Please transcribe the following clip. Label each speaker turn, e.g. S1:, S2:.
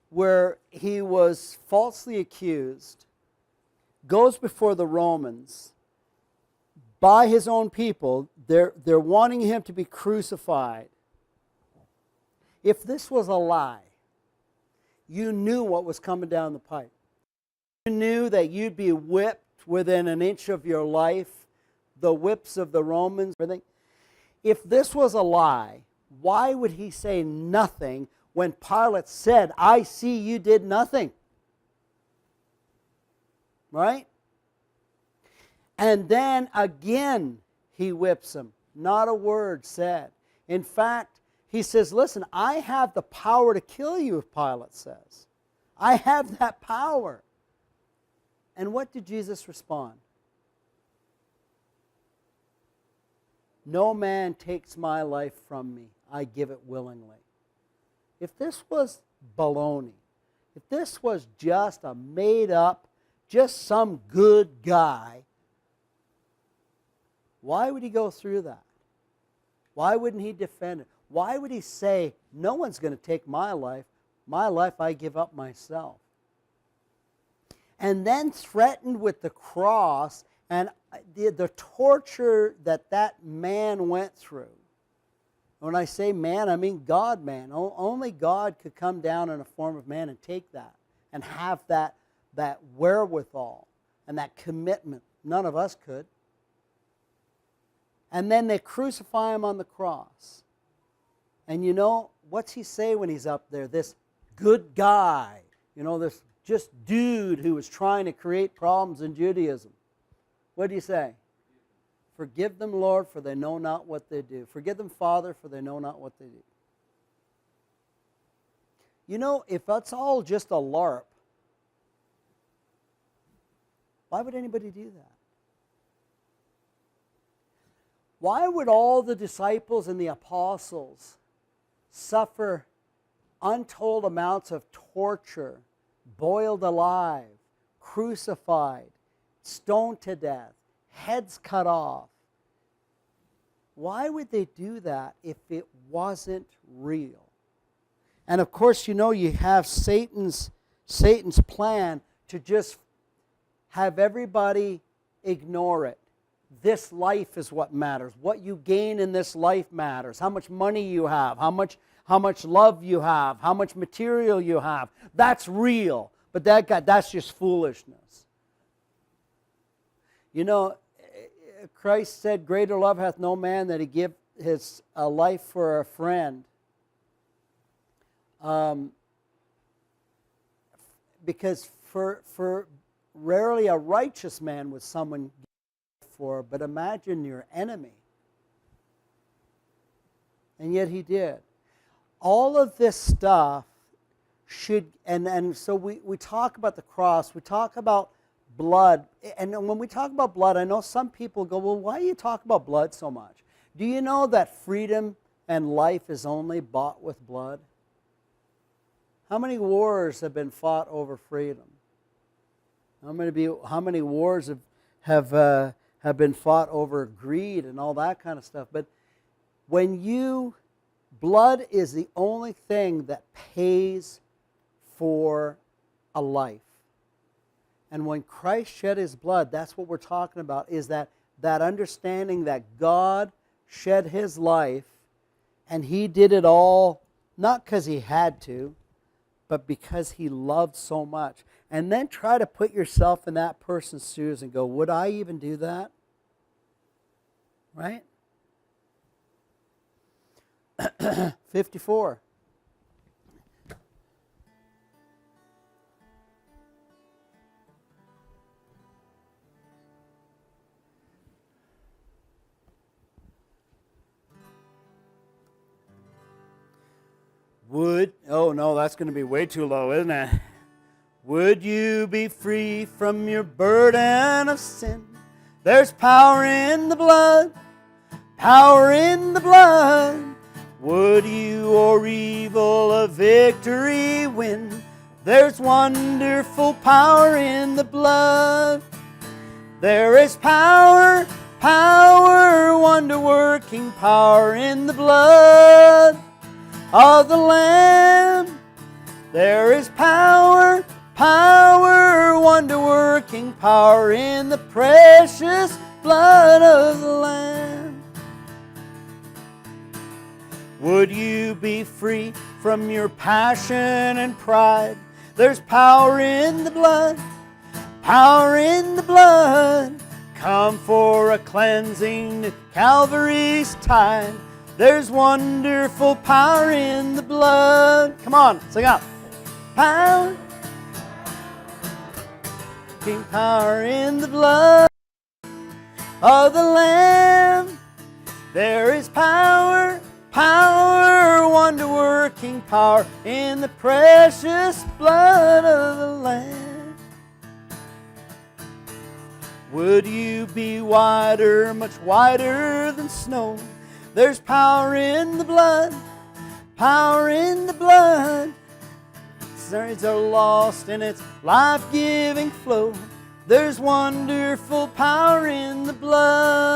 S1: where he was falsely accused, goes before the Romans by his own people. They're wanting him to be crucified. If this was a lie, you knew what was coming down the pipe. You knew that you'd be whipped within an inch of your life, the whips of the Romans, everything. If this was a lie, why would he say nothing when Pilate said, I see you did nothing? Right? And then again, he whips him. Not a word said. In fact, he says, listen, I have the power to kill you, Pilate says. I have that power. And what did Jesus respond? No man takes my life from me. I give it willingly. If this was baloney, if this was just a made up, just some good guy, why would he go through that? Why wouldn't he defend it? Why would he say, no one's going to take my life I give up myself? And then threatened with the cross and the torture that man went through. When I say man, I mean God man. Only God could come down in a form of man and take that and have that wherewithal and that commitment. None of us could. And then they crucify him on the cross. And you know, what's he say when he's up there? This good guy, this just dude who was trying to create problems in Judaism. What do you say? Forgive them, Lord, for they know not what they do. Forgive them, Father, for they know not what they do. You know, if that's all just a LARP, why would anybody do that? Why would all the disciples and the apostles suffer untold amounts of torture, boiled alive, crucified, stoned to death, heads cut off? Why would they do that if it wasn't real? And of course, you have Satan's plan to just have everybody ignore it. This life is what matters. What you gain in this life matters. How much money you have, how much love you have, how much material you have. That's real. But that's just foolishness. Christ said, greater love hath no man that he give his life for a friend. Because for rarely a righteous man would someone give for, but imagine your enemy. And yet he did. All of this stuff should, and so we talk about the cross, we talk about blood. And when we talk about blood, I know some people go, well, why do you talk about blood so much? Do you know that freedom and life is only bought with blood? How many wars have been fought over freedom? How many wars have been fought over greed and all that kind of stuff? But blood is the only thing that pays for a life. And when Christ shed his blood, that's what we're talking about, is that understanding that God shed his life and he did it all, not because he had to, but because he loved so much. And then try to put yourself in that person's shoes and go, would I even do that? Right? 54. That's going to be way too low, isn't it? Would you be free from your burden of sin? There's power in the blood, power in the blood. Would you or evil a victory win? There's wonderful power in the blood. There is power, wonder-working power in the blood of the Lamb There is power, power, wonder-working power in the precious blood of the Lamb. Would you be free from your passion and pride? There's power in the blood, power in the blood. Come for a cleansing at Calvary's tide. There's wonderful power in the blood. Come on, sing out. Power, King power in the blood of the Lamb. There is power, power, wonder-working power in the precious blood of the Lamb. Would you be whiter, much whiter than snow? There's power in the blood, power in the blood. Sins are lost in its life-giving flow. There's wonderful power in the blood.